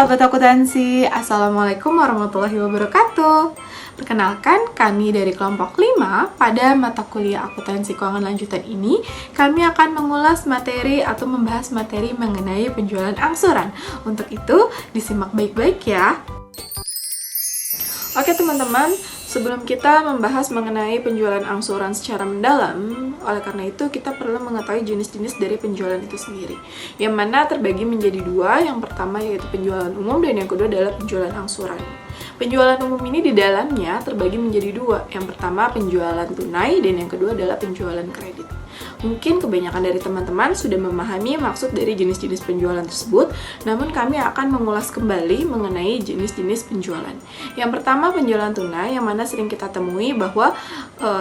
sahabat akuntansi, Assalamualaikum warahmatullahi wabarakatuh. Perkenalkan, kami dari kelompok 5 pada mata kuliah akuntansi keuangan lanjutan ini, kami akan mengulas materi atau membahas materi mengenai penjualan angsuran. Untuk itu, disimak baik-baik ya. Oke teman-teman, sebelum kita membahas mengenai penjualan angsuran secara mendalam, oleh karena itu kita perlu mengetahui jenis-jenis dari penjualan itu sendiri, yang mana terbagi menjadi dua. Yang pertama yaitu penjualan umum dan yang kedua adalah penjualan angsuran. Penjualan umum ini di dalamnya terbagi menjadi dua. Yang pertama penjualan tunai dan yang kedua adalah penjualan kredit. Mungkin kebanyakan dari teman-teman sudah memahami maksud dari jenis-jenis penjualan tersebut, namun kami akan mengulas kembali mengenai jenis-jenis penjualan. Yang pertama penjualan tunai, yang mana sering kita temui bahwa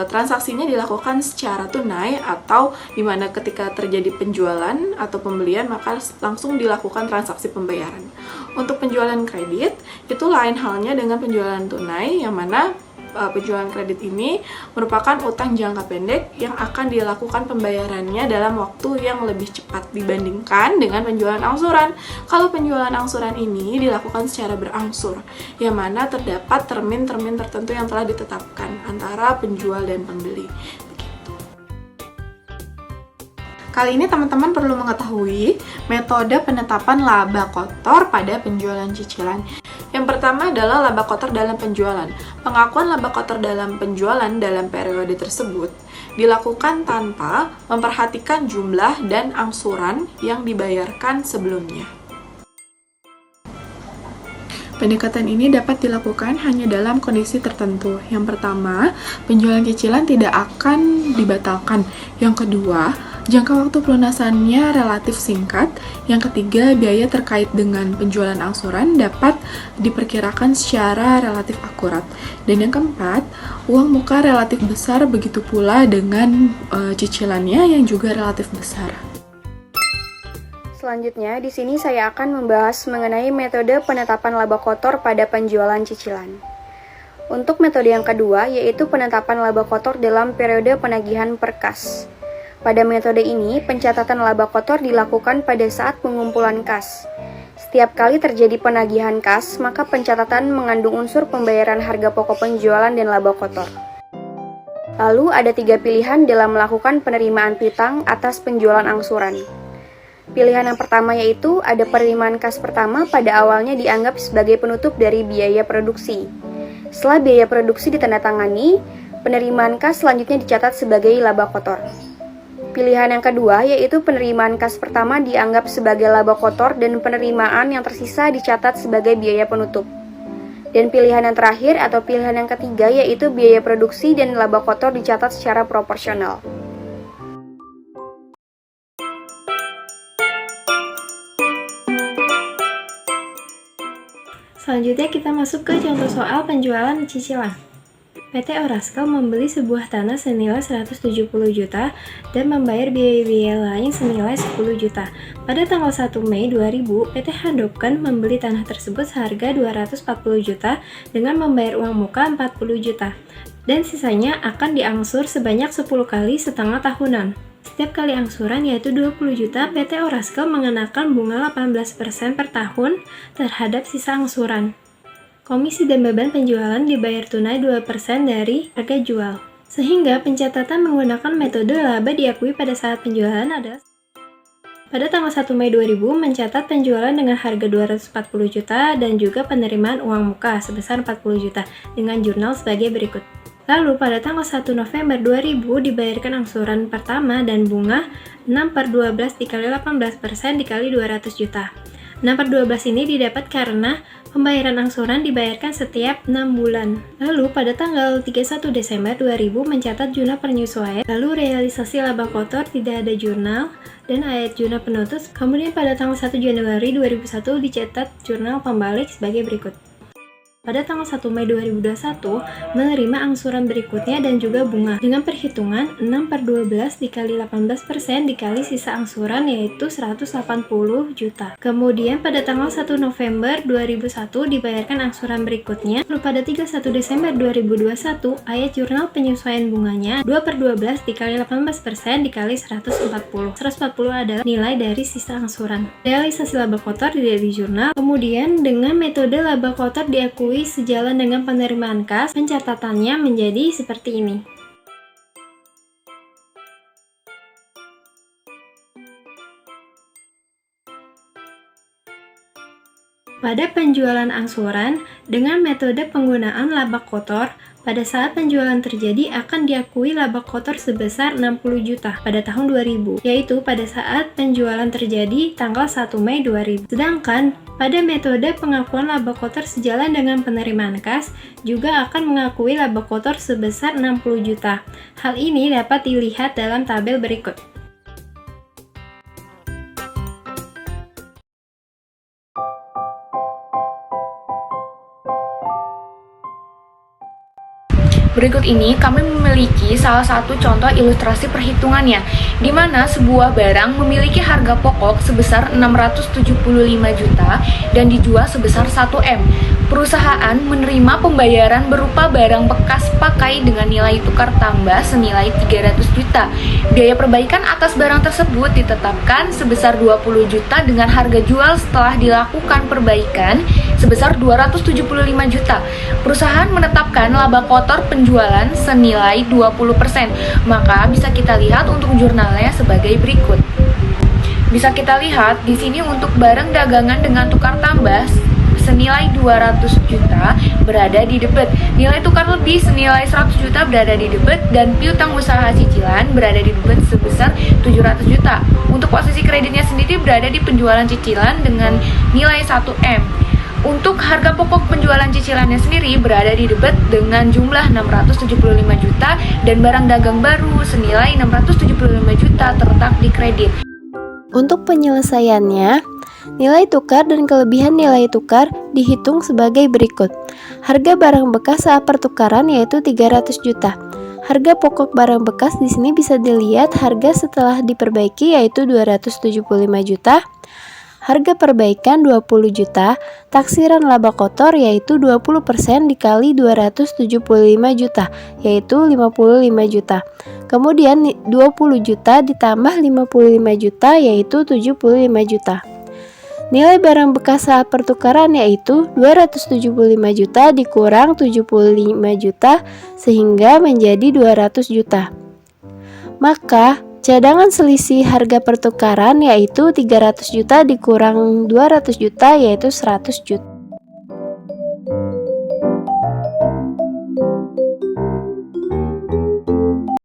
transaksinya dilakukan secara tunai atau dimana ketika terjadi penjualan atau pembelian maka langsung dilakukan transaksi pembayaran. Untuk penjualan kredit, itu lain halnya dengan penjualan tunai, yang mana penjualan kredit ini merupakan utang jangka pendek yang akan dilakukan pembayarannya dalam waktu yang lebih cepat dibandingkan dengan penjualan angsuran. Kalau penjualan angsuran ini dilakukan secara berangsur, yang mana terdapat termin-termin tertentu yang telah ditetapkan antara penjual dan pembeli. Kali ini teman-teman perlu mengetahui metode penetapan laba kotor pada penjualan cicilan. Yang pertama adalah laba kotor dalam penjualan. Pengakuan laba kotor dalam penjualan dalam periode tersebut dilakukan tanpa memperhatikan jumlah dan angsuran yang dibayarkan sebelumnya. Pendekatan ini dapat dilakukan hanya dalam kondisi tertentu. Yang pertama, penjualan cicilan tidak akan dibatalkan. Yang kedua, jangka waktu pelunasannya relatif singkat. Yang ketiga, biaya terkait dengan penjualan angsuran dapat diperkirakan secara relatif akurat. Dan yang keempat, uang muka relatif besar, begitu pula dengan cicilannya yang juga relatif besar. Selanjutnya, di sini saya akan membahas mengenai metode penetapan laba kotor pada penjualan cicilan. Untuk metode yang kedua, yaitu penetapan laba kotor dalam periode penagihan per kas. Pada metode ini, pencatatan laba kotor dilakukan pada saat pengumpulan kas. Setiap kali terjadi penagihan kas, maka pencatatan mengandung unsur pembayaran harga pokok penjualan dan laba kotor. Lalu ada 3 pilihan dalam melakukan penerimaan piutang atas penjualan angsuran. Pilihan yang pertama yaitu ada penerimaan kas pertama pada awalnya dianggap sebagai penutup dari biaya produksi. Setelah biaya produksi ditandatangani, penerimaan kas selanjutnya dicatat sebagai laba kotor. Pilihan yang kedua yaitu penerimaan kas pertama dianggap sebagai laba kotor dan penerimaan yang tersisa dicatat sebagai biaya penutup. Dan pilihan yang terakhir atau pilihan yang ketiga yaitu biaya produksi dan laba kotor dicatat secara proporsional. Selanjutnya kita masuk ke contoh soal penjualan cicilan. PT Orascom membeli sebuah tanah senilai 170 juta dan membayar biaya-biaya lain senilai 10 juta. Pada tanggal 1 Mei 2000, PT Handopkan membeli tanah tersebut seharga 240 juta dengan membayar uang muka 40 juta. Dan sisanya akan diangsur sebanyak 10 kali setengah tahunan. Setiap kali angsuran yaitu 20 juta, PT Orascom mengenakan bunga 18% per tahun terhadap sisa angsuran. Komisi dan beban penjualan dibayar tunai 2% dari harga jual. Sehingga pencatatan menggunakan metode laba diakui pada saat penjualan adalah pada tanggal 1 Mei 2000 mencatat penjualan dengan harga 240 juta dan juga penerimaan uang muka sebesar 40 juta dengan jurnal sebagai berikut. Lalu pada tanggal 1 November 2000 dibayarkan angsuran pertama dan bunga 6/12 dikali 18% dikali 200 juta. 6/12 ini didapat karena pembayaran angsuran dibayarkan setiap 6 bulan. Lalu pada tanggal 31 Desember 2000 mencatat jurnal penyesuaian. Lalu realisasi laba kotor tidak ada jurnal dan ayat jurnal penutup. Kemudian pada tanggal 1 Januari 2001 dicetak jurnal pembalik sebagai berikut. pada tanggal 1 Mei 2021 menerima angsuran berikutnya dan juga bunga dengan perhitungan 6/12 dikali 18% dikali sisa angsuran yaitu 180 juta. Kemudian pada tanggal 1 November 2001 dibayarkan angsuran berikutnya. Lalu pada 31 Desember 2021 ayat jurnal penyesuaian bunganya 2/12 dikali 18% dikali 140. 140 adalah nilai dari sisa angsuran. Realisasi laba kotor dilihat di jurnal. Kemudian dengan metode laba kotor diakui sejalan dengan penerimaan kas, pencatatannya menjadi seperti ini. Pada penjualan angsuran, dengan metode penggunaan laba kotor, pada saat penjualan terjadi akan diakui laba kotor sebesar 60 juta pada tahun 2000, yaitu pada saat penjualan terjadi tanggal 1 Mei 2000. Sedangkan pada metode pengakuan laba kotor sejalan dengan penerimaan kas, juga akan mengakui laba kotor sebesar 60 juta. Hal ini dapat dilihat dalam tabel berikut. Berikut ini kami memiliki salah satu contoh ilustrasi perhitungannya, di mana sebuah barang memiliki harga pokok sebesar 675 juta dan dijual sebesar 1M. Perusahaan menerima pembayaran berupa barang bekas pakai dengan nilai tukar tambah senilai 300 juta. Biaya perbaikan atas barang tersebut ditetapkan sebesar 20 juta dengan harga jual setelah dilakukan perbaikan sebesar 275 juta. Perusahaan menetapkan laba kotor penjualan senilai 20%. Maka bisa kita lihat untuk jurnalnya sebagai berikut. Bisa kita lihat di sini untuk barang dagangan dengan tukar tambah senilai 200 juta berada di debit, nilai tukar lebih senilai 100 juta berada di debit, dan piutang usaha cicilan berada di debit sebesar 700 juta. Untuk posisi kreditnya sendiri berada di penjualan cicilan dengan nilai 1M. Untuk harga pokok penjualan cicilannya sendiri berada di debit dengan jumlah 675 juta dan barang dagang baru senilai 675 juta terletak di kredit. Untuk penyelesaiannya, nilai tukar dan kelebihan nilai tukar dihitung sebagai berikut. Harga barang bekas saat pertukaran yaitu 300 juta. Harga pokok barang bekas di sini bisa dilihat harga setelah diperbaiki yaitu 275 juta. Harga perbaikan 20 juta, taksiran laba kotor yaitu 20% dikali 275 juta, yaitu 55 juta. Kemudian 20 juta ditambah 55 juta yaitu 75 juta. Nilai barang bekas saat pertukaran yaitu 275 juta dikurang 75 juta sehingga menjadi 200 juta. Maka cadangan selisih harga pertukaran yaitu 300 juta dikurang 200 juta yaitu 100 juta.